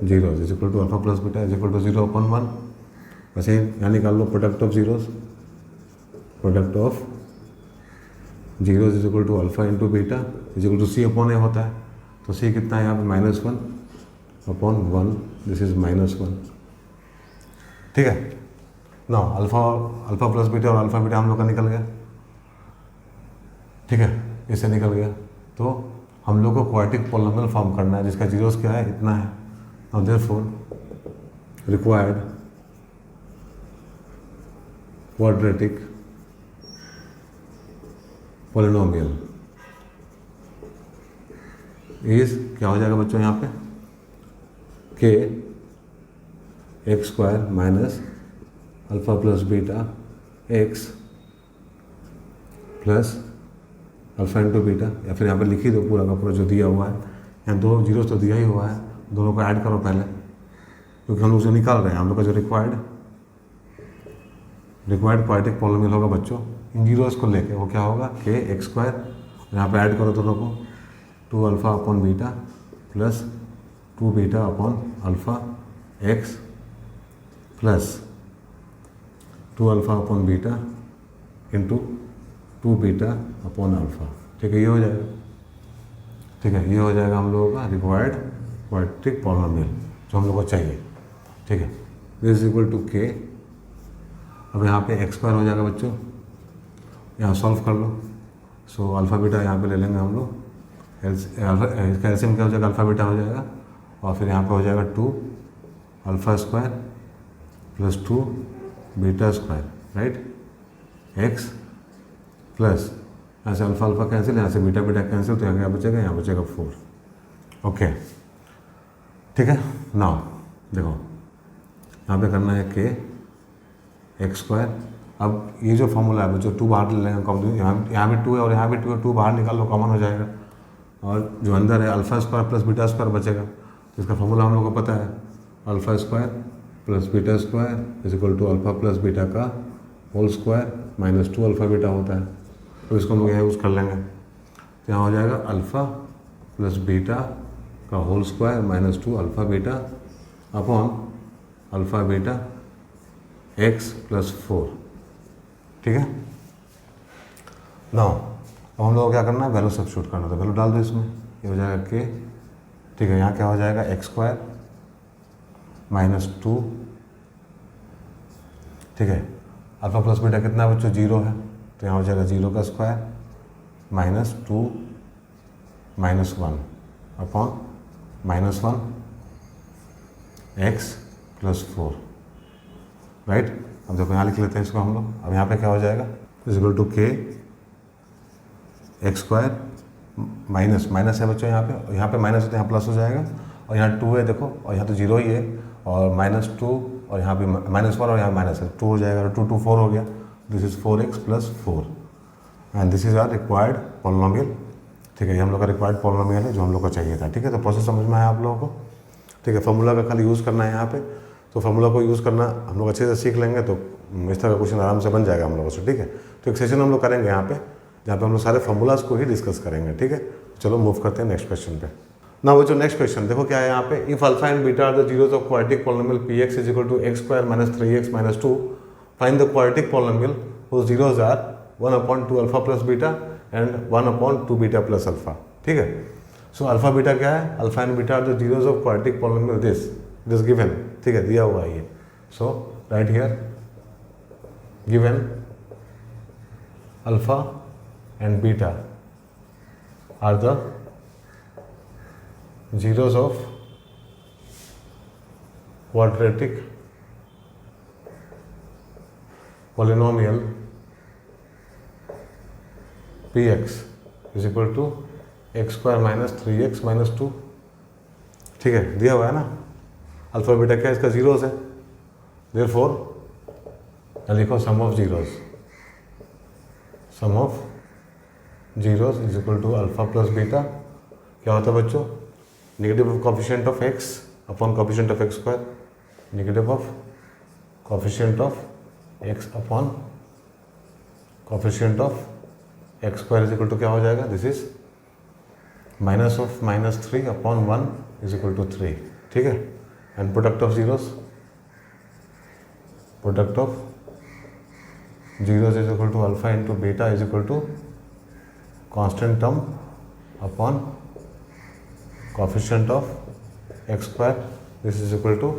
zeros is equal to alpha plus beta is equal to 0/1। वैसे यहाँ निकाल लो product of zeros, product of zeros is equal to alpha into beta is equal to C/A होता है। तो C कितना है यहाँ पे? -1/1, दिस इज -1, ठीक है ना। अल्फ़ा प्लस बीटा और अल्फ़ा बीटा हम लोग का निकल गया, ठीक है, इससे निकल गया। तो हम लोग को क्वाड्रेटिक पॉलिनोमियल फॉर्म करना है जिसका जीरोज़ क्या है? इतना है। Now therefore required quadratic polynomial is क्या हो जाएगा बच्चों यहाँ पे के x square minus alpha plus beta x plus alpha into beta, या फिर यहाँ पे लिख ही दो पूरा का पूरा जो दिया हुआ है। यहाँ दो जीरोस तो दिया ही हुआ है, दोनों को ऐड करो पहले, क्योंकि हम लोग जो निकाल रहे हैं हम लोग का जो रिक्वायर्ड क्वाड्रेटिक पॉलिनोमियल होगा बच्चों, इन जीरोस को लेके वो क्या होगा के एक्स स्क्वायर, यहाँ पे ऐड करो दोनों को 2 alpha upon beta plus 2 beta upon alpha x plus 2 alpha upon beta into 2 beta upon alpha. ठीक है, ये हो जाएगा। ठीक है, ये हो जाएगा हम लोगों का रिक्वायर्ड क्वाड्रेटिक पॉलिनोमियल जो हम लोग को चाहिए। ठीक है, दिस इज इक्वल टू के। अब यहाँ पे एक्स स्क्वायर हो जाएगा बच्चों, यहाँ सॉल्व कर लो। सो अल्फ़ा बीटा यहाँ पे ले लेंगे हम लोग, इसका एलसीएम क्या हो जाएगा, अल्फ़ा बीटा हो जाएगा, और फिर यहाँ पे हो जाएगा 2 alpha square plus 2 beta square, right, x plus यहाँ से अल्फ़ा अल्फ़ा कैंसिल, यहाँ से बीटा बीटा कैंसिल, तो यहाँ क्या बचेगा, यहाँ बचेगा 4। ओके, ठीक है। नाउ देखो यहाँ पे करना है के एक्स स्क्वायर। अब ये जो फॉर्मूला है जो 2 बाहर ले लेंगे कम, यहाँ भी 2 है और यहाँ भी 2 है, 2 बाहर निकाल लो, कॉमन हो जाएगा, और जो अंदर है alpha square plus beta square बचेगा। तो इसका फॉर्मूला हम लोग को पता है, alpha square plus beta square is equal to alpha plus beta का whole square minus 2 alpha beta होता है। तो इसको हम लोग यहाँ यूज़ कर लेंगे, तो यहाँ हो जाएगा अल्फ़ा प्लस बीटा का whole square minus 2 alpha beta upon alpha beta x plus 4। ठीक है, नाउ अब हम लोग को क्या करना है, वैल्यू सब्स्टिट्यूट करना, तो वैल्यू डाल दो इसमें, ये हो जाएगा के। ठीक है, यहाँ क्या हो जाएगा एक्स स्क्वायर माइनस 2। ठीक है, अल्फ़ा प्लस बीटा कितना बच्चों 0 है, तो यहाँ हो जाएगा 0 का square minus 2 minus 1 upon minus 1 x plus 4, right. अब देखो यहाँ लिख लेते हैं इसको हम लोग। अब यहाँ पे क्या हो जाएगा, इज इक्वल टू के एक्स स्क्वायर माइनस माइनस है बच्चों यहाँ पे माइनस है तो यहाँ प्लस हो जाएगा, और यहाँ 2 है देखो, और यहाँ तो 0 ही है, और माइनस 2 और यहाँ पे माइनस 1 और यहाँ माइनस है, 2 हो जाएगा, 2 2 4 हो गया। This is 4x plus 4 and this is our required polynomial. ठीक है, ये हम लोग का रिक्वायर्ड पॉलिनोमियल है जो हम लोग को चाहिए था। ठीक है, तो प्रोसेस समझ में आया आप लोगों को। ठीक है, फार्मूला का खाली यूज़ करना है यहाँ पे, तो फार्मूला को यूज़ करना हम लोग अच्छे से सीख लेंगे तो इस तरह का क्वेश्चन आराम से बन जाएगा हम लोगों से। ठीक है, तो एक सेशन हम लोग करेंगे यहाँ पे जहाँ पे हम लोग सारे फार्मूलाज को ही डिस्कस करेंगे। ठीक है, चलो मूव करते हैं नेक्स्ट क्वेश्चन पे। ना वो जो नेक्स्ट क्वेश्चन देखो क्या है यहाँ पे, if alpha and beta are the zeros of quadratic polynomial P x is equal to x square minus 3x minus 2, find the quadratic polynomial whose zeros are 1/2 alpha plus beta and 1/2 beta plus alpha. ठीक है, सो अल्फा बीटा क्या है, alpha and beta are the zeros of quadratic polynomial this given. ठीक है, दिया हुआ है ये। So right here given alpha and beta are the zeros of quadratic polynomial px is equal to x square minus 3x minus 2। ठीक है, दिया हुआ है ना, अल्फा बीटा क्या है, इसका जीरोस है, देयरफॉर लिखो sum of zeros, sum of zeros is equal to alpha plus beta. क्या होता है बच्चों, negative of coefficient of x upon coefficient of x square, negative of coefficient of x upon coefficient of x square is equal to क्या हो जाएगा, this is minus of minus 3 upon 1 is equal to 3। ठीक है, and product of zeros, product of zeros is equal to alpha into beta is equal to constant term upon coefficient of x square, this is equal to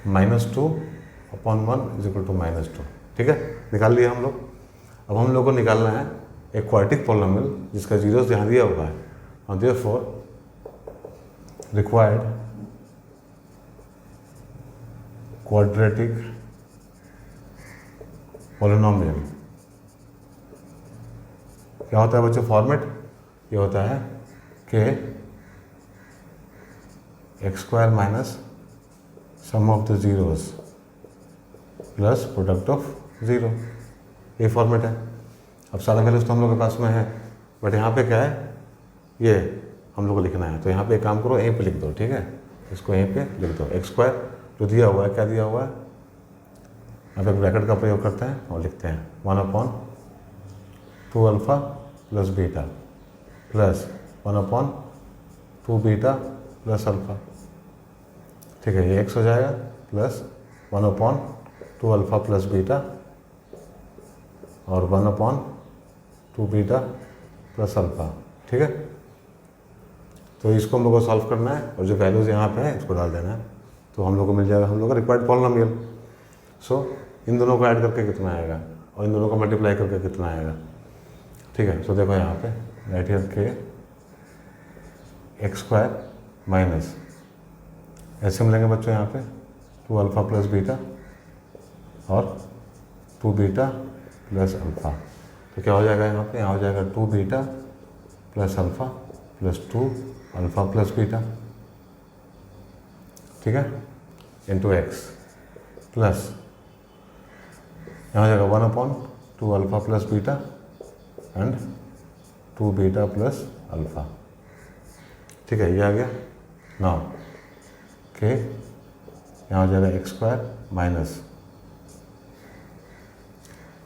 -2 upon 1 is equal to -2। ठीक है, निकाल लिया हम लोग। अब हम लोग को निकालना है एक क्वाड्रेटिक पॉलिनोमियल जिसका जीरोस यहाँ दिया हुआ है, और देयरफॉर रिक्वायर्ड क्वाड्रेटिक पॉलिनोमियल। क्या होता है बच्चों फॉर्मेट, ये होता है कि x square minus sum of the zeros plus product of zero, ये फॉर्मेट है। अब सारा वैल्यूज तो हम लोग के पास में है, बट यहाँ पे क्या है, ये हम लोग को लिखना है। तो यहाँ पे एक काम करो, यहीं पे लिख दो, ठीक है, इसको यहीं पे लिख दो। एक्स स्क्वायर जो दिया हुआ है, क्या दिया हुआ है, यहाँ पे ब्रैकेट का प्रयोग करते हैं और लिखते हैं 1/2 alpha plus beta plus 1/2 beta plus alpha, ठीक है, ये एक्स हो जाएगा प्लस 1/2 अल्फ़ा प्लस बीटा और 1/2 बीटा प्लस अल्फ़ा, ठीक है। तो इसको हम लोग को सॉल्व करना है और जो वैल्यूज़ यहाँ पे है इसको डाल देना है, तो हम लोग को मिल जाएगा हम लोग का रिक्वायर्ड पॉलिनोमियल। सो इन दोनों को ऐड करके कितना आएगा और इन दोनों को मल्टीप्लाई करके कितना आएगा, ठीक है। सो देखो यहाँ पे राइट हियर के एक्स स्क्वायर माइनस, ऐसे मिलेंगे बच्चों यहाँ पे 2 अल्फ़ा प्लस बीटा और 2 बीटा प्लस अल्फ़ा, तो क्या हो जाएगा यहाँ पे, यहाँ हो जाएगा 2 beta plus alpha plus 2 alpha plus beta, ठीक है, इंटू एक्स प्लस यहाँ हो जाएगा 1/2 alpha plus beta and 2 beta plus alpha, ठीक है, ये आ गया। नाउ के यहाँ हो जाएगा एक्स स्क्वायर माइनस,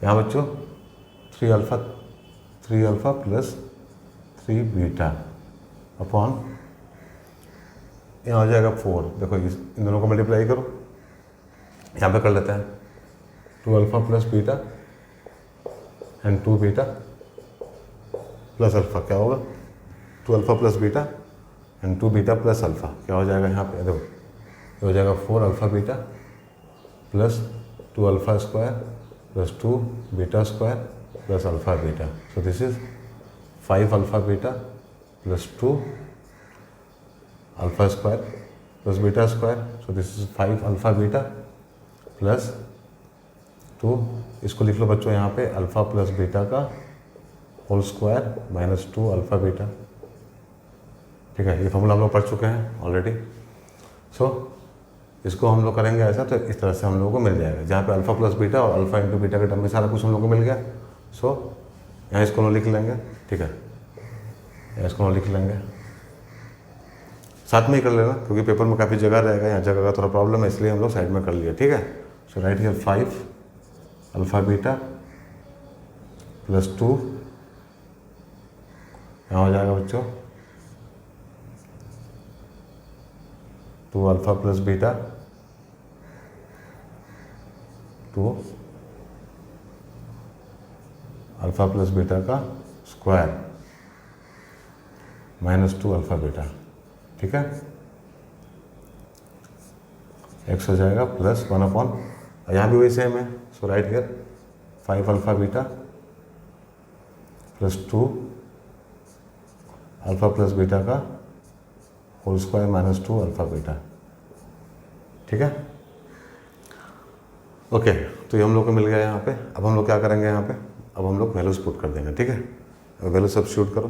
यहाँ बच्चों 3 अल्फ़ा प्लस 3 बीटा अपॉन यहाँ हो जाएगा 4। देखो इन दोनों को मल्टीप्लाई करो, यहाँ पे कर लेते हैं 2 alpha plus beta and 2 beta plus alpha, क्या होगा 2 alpha plus beta and 2 beta plus alpha, क्या हो जाएगा यहाँ पे, देखो ये हो जाएगा 4 alpha beta plus 2 alpha square plus 2 beta square plus alpha beta, so this is 5 alpha beta plus 2 alpha square plus beta square, so this is 5 alpha beta plus 2, इसको लिख लो बच्चों यहाँ पे अल्फ़ा प्लस बीटा का whole square minus 2 alpha beta, ठीक है, ये फॉर्मूला हम लोग पढ़ चुके हैं ऑलरेडी। सो इसको हम लोग करेंगे ऐसा, तो इस तरह से हम लोगों को मिल जाएगा, जहाँ पे अल्फ़ा प्लस बीटा और अल्फ़ा इंटू बीटा के टर्म में सारा कुछ हम लोग को मिल गया। सो यहाँ इसको हम लिख लेंगे, ठीक है, यहाँ इसको हम लिख लेंगे, साथ में ही कर लेना क्योंकि पेपर में काफ़ी जगह रहेगा, यहाँ जगह का थोड़ा प्रॉब्लम है, इसलिए हम लोग साइड में कर लिए, ठीक है। So right here 5 alpha beta plus 2, यहाँ हो जाएगा बच्चों 2 alpha plus beta 2 alpha plus beta का स्क्वायर माइनस 2 अल्फ़ा बीटा, ठीक है, एक्स हो जाएगा प्लस 1/, यहाँ भी वही सेम है। So right here 5 alpha beta plus 2 alpha plus beta का whole square minus 2 alpha beta, ठीक है, ओके। तो ये हम लोग को मिल गया यहाँ पे। अब हम लोग क्या करेंगे यहाँ पे, अब हम लोग वैल्यूज पुट कर देंगे, ठीक है, वैल्यू सब्स्टिट्यूट करो,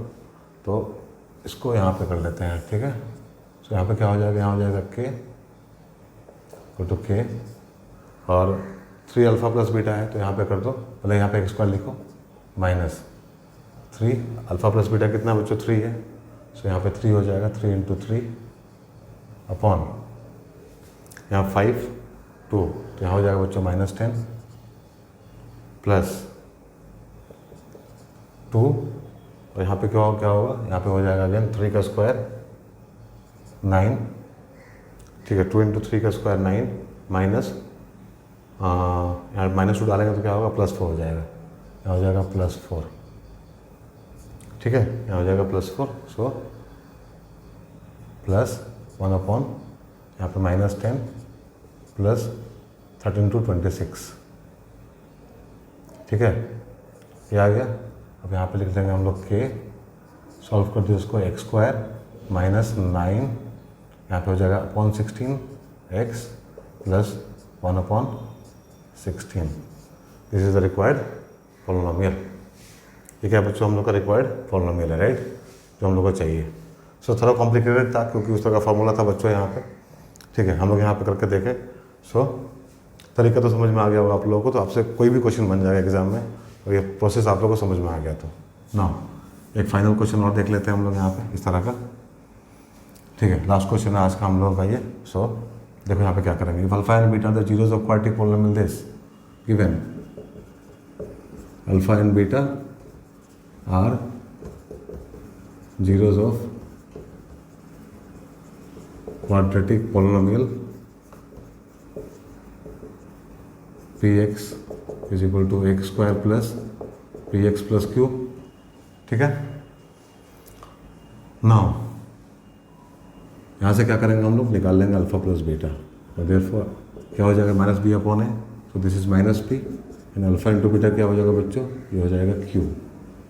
तो इसको यहाँ पे कर लेते हैं, ठीक है। सो यहाँ पे क्या हो जाएगा, यहाँ हो जाएगा के टू के और 3 अल्फ़ा प्लस बीटा है तो यहाँ पे कर दो, पहले यहाँ पे एक्स स्क्वायर लिखो माइनस 3 अल्फ़ा प्लस बीटा कितना बच्चों 3 है, सो यहाँ पे 3 हो जाएगा 3 इंटू 3 अपॉन यहाँ 5 2, तो यहाँ हो जाएगा बच्चों -10 प्लस 2 और यहाँ पे क्या होगा, यहाँ पे हो जाएगा अगेन 3 का स्क्वायर 9, ठीक है, 2 इंटू 3 का स्क्वायर 9 माइनस यहाँ -2 डालेंगे तो क्या होगा +4 हो जाएगा, यहाँ हो जाएगा +4, ठीक है, यहाँ हो जाएगा +4। सो प्लस 1/, यहाँ पे -10 प्लस 13 to 26, ठीक है, ये आ गया। अब यहाँ पे लिख देंगे हम लोग के, सॉल्व कर दिया उसको एक्स स्क्वायर माइनस 9, यहाँ पे हो जाएगा upon 16 x plus 1/16, this is the required polynomial. ये क्या बच्चों हम लोग का रिक्वायर्ड पॉलिनोमियल है, राइट, जो हम लोग को चाहिए। सो थोड़ा कॉम्प्लिकेटेड था क्योंकि उस तरह का फॉर्मूला था बच्चों यहाँ पे, ठीक है। हम लोग यहाँ पे करके देखें। सो तरीका तो समझ में आ गया होगा आप लोगों को, तो आपसे कोई भी क्वेश्चन बन जाएगा एग्जाम में और ये प्रोसेस आप लोगों को समझ में आ गया। तो ना एक फाइनल क्वेश्चन और देख लेते हैं हम लोग यहाँ पे इस तरह का, ठीक है। लास्ट क्वेश्चन है आज का हम लोगों का ये। सो देखो यहाँ पे क्या करेंगे, if alpha and beta the zeros of quadratic polynomial this given alpha and beta are zeros of quadratic polynomial P x is equal to x square plus P x plus Q, ठीक है। नाउ यहाँ से क्या करेंगे हम लोग, निकाल लेंगे अल्फा प्लस बीटा, और देयरफॉर क्या हो जाएगा, माइनस बी अपॉन है, तो this is minus P and alpha into beta क्या हो जाएगा बच्चों, ये हो जाएगा क्यू,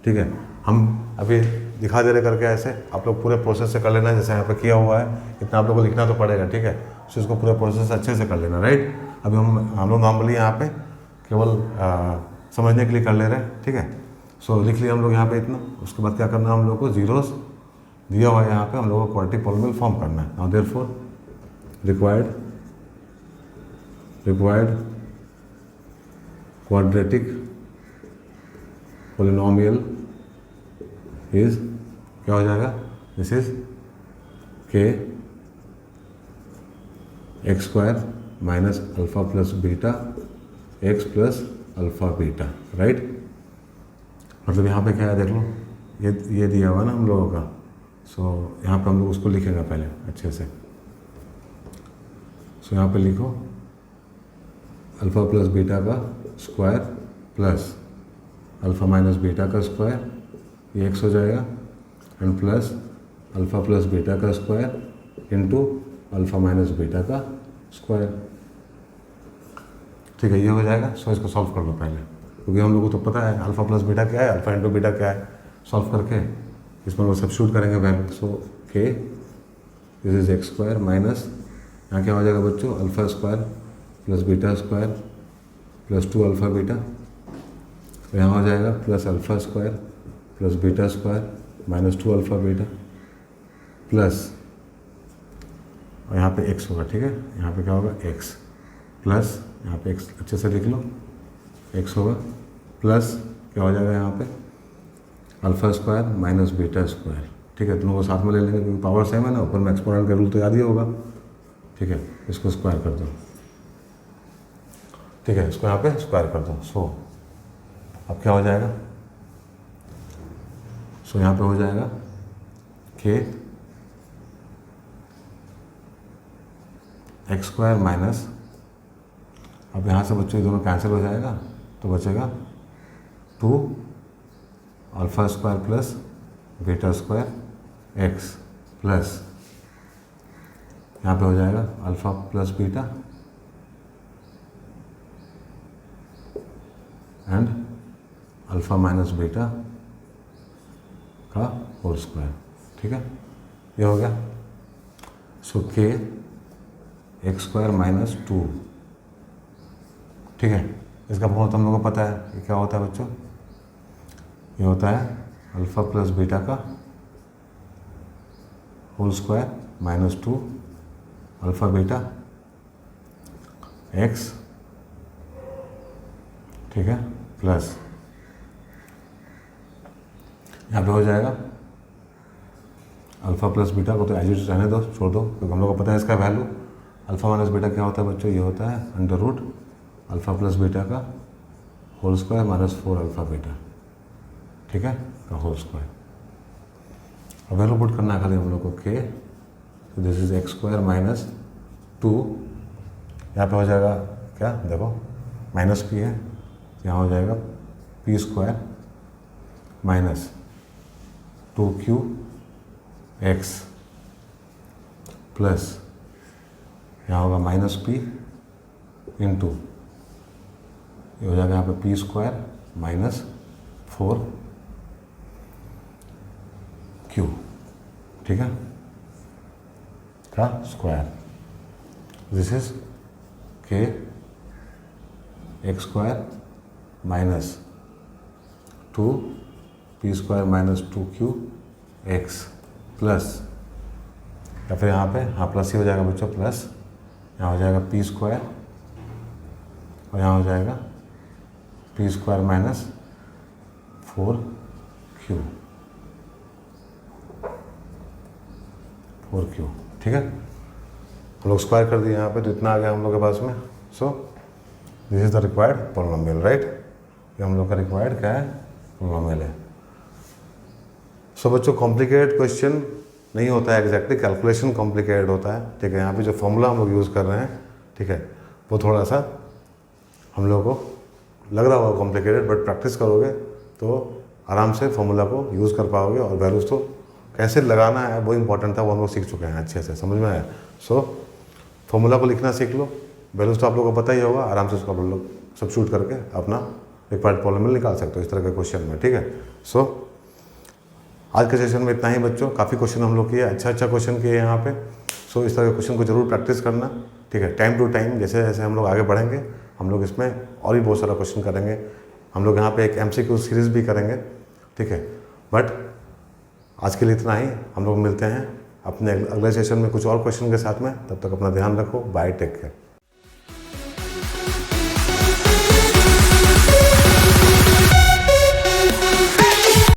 ठीक है। हम अभी दिखा दे रहे करके ऐसे, आप लोग पूरे प्रोसेस से कर लेना जैसे यहाँ पे किया हुआ है, इतना आप लोग को लिखना तो पड़ेगा, ठीक है। तो इसको पूरे प्रोसेस अच्छे से कर लेना, राइट। अभी हम लोग नॉर्मली यहाँ पे केवल समझने के लिए कर ले रहे हैं, ठीक है। सो लिख लिया हम लोग यहाँ पे इतना, उसके बाद क्या करना है हम लोग को, जीरोस दिया हुआ है यहाँ पे, हम लोगों को क्वाड्रेटिक पॉलिनोमियल फॉर्म करना है। Now therefore required quadratic polynomial is क्या हो जाएगा, दिस इज के x square minus alpha plus beta x plus alpha beta, right. मतलब यहाँ पे क्या है देख लो, ये दिया हुआ ना हम लोगों का। सो यहाँ पे हम लोग उसको लिखेंगे पहले अच्छे से। सो यहाँ पे लिखो अल्फा प्लस बीटा का square plus alpha minus beta का स्क्वायर, ये एक्स हो जाएगा, and plus alpha plus beta का square into alpha minus beta का स्क्वायर, ठीक है। ये हो जाएगा। सो इसको सॉल्व कर लो पहले, क्योंकि हम लोगों को तो पता है अल्फा प्लस बीटा क्या है, अल्फा इंटू बीटा क्या है। सॉल्व करके इसमें लोग सब्स्टिट्यूट करेंगे वैल्यू। सो के this is X square minus, यहाँ क्या हो जाएगा बच्चों, alpha square plus beta square plus 2 alpha beta, तो यहाँ हो जाएगा plus alpha square plus beta square minus 2 alpha beta plus, और यहाँ पे x होगा, ठीक है। यहाँ पे क्या होगा, x प्लस, यहाँ पे x अच्छे से लिख लो, x होगा प्लस क्या हो जाएगा यहाँ पे, alpha square minus beta square, ठीक है। दोनों को साथ में ले लेंगे क्योंकि पावर सेम है ना, ऊपर में एक्सपोनेंट का रूल तो याद ही होगा, ठीक है। इसको स्क्वायर कर दो, ठीक है, इसको यहाँ पे स्क्वायर कर दो। सो अब क्या हो जाएगा, सो यहाँ पे हो जाएगा के एक्स स्क्वायर माइनस, अब यहाँ से बच्चों ये दोनों कैंसिल हो जाएगा, तो बचेगा 2 alpha square plus beta square x plus, यहाँ पे हो जाएगा alpha plus beta and alpha minus beta का होल स्क्वायर, ठीक है। ये हो गया। सो के एक्स स्क्वायर माइनस 2, ठीक है। इसका बहुत हम लोगों को पता है ये क्या होता है बच्चों, ये होता है अल्फा प्लस बीटा का whole square minus 2 alpha beta x, ठीक है, प्लस यहाँ पे हो जाएगा अल्फा प्लस बीटा को तो एज इट रहने दो, छोड़ दो, क्योंकि हम लोग को पता है इसका वैल्यू। अल्फा माइनस बीटा क्या होता है बच्चों, ये होता है under root alpha plus beta का whole square minus 4 alpha beta, ठीक है, का होल स्क्वायर। अब वैल्यू पुट करना है खाली हम लोग को के, तो this is X square minus 2, यहाँ पे हो जाएगा क्या, देखो माइनस पी है, यहाँ हो जाएगा P square minus 2q x plus, यहाँ होगा माइनस पी इंटू, ये हो जाएगा यहाँ पे पी स्क्वायर माइनस 4q, ठीक है, का स्क्वायर। दिस इज के x square minus 2 P square minus 2q x plus या फिर यहाँ पे हाँ प्लस ही हो जाएगा बच्चों, प्लस यहाँ हो जाएगा पी स्क्वायर और यहाँ हो जाएगा पी स्क्वायर माइनस 4q, ठीक है। हम लोग स्क्वायर कर दिए यहाँ पे, तो इतना आ गया हम लोग के पास में। सो this is the required polynomial, right. ये हम लोग का रिक्वायर्ड क्या है, पॉलिनोमियल है। सो बच्चों कॉम्प्लिकेटेड क्वेश्चन नहीं होता है एग्जैक्टली, कैलकुलेशन कॉम्प्लिकेटेड होता है, ठीक है। यहाँ पे जो फॉर्मूला हम लोग यूज़ कर रहे हैं, ठीक है, वो थोड़ा सा हम लोग को लग रहा होगा कॉम्प्लिकेटेड, बट प्रैक्टिस करोगे तो आराम से फॉर्मूला को यूज़ कर पाओगे। और वैल्यूज़ तो कैसे लगाना है वो इंपॉर्टेंट था, वो हम लोग सीख चुके हैं अच्छे से, समझ में आया। सो फॉर्मूला को लिखना सीख लो, वैल्यूज़ तो आप लोगों को पता ही होगा, आराम से उसको आप लोग सब्स्टिट्यूट करके अपना रिक्वायर्ड पॉलिनोमियल निकाल सकते हो इस तरह के क्वेश्चन में, ठीक है। सो आज के सेशन में इतना ही बच्चों, काफ़ी क्वेश्चन हम लोग किए, अच्छा क्वेश्चन किए यहाँ पे। सो इस तरह के क्वेश्चन को जरूर प्रैक्टिस करना, ठीक है। टाइम टू टाइम जैसे जैसे हम लोग आगे बढ़ेंगे, हम लोग इसमें और भी बहुत सारा क्वेश्चन करेंगे। हम लोग यहाँ पे एक MCQ सीरीज़ भी करेंगे, ठीक है। बट आज के लिए इतना ही, हम लोग मिलते हैं अपने अगले सेशन में कुछ और क्वेश्चन के साथ में। तब तक अपना ध्यान रखो, बाय, टेक केयर।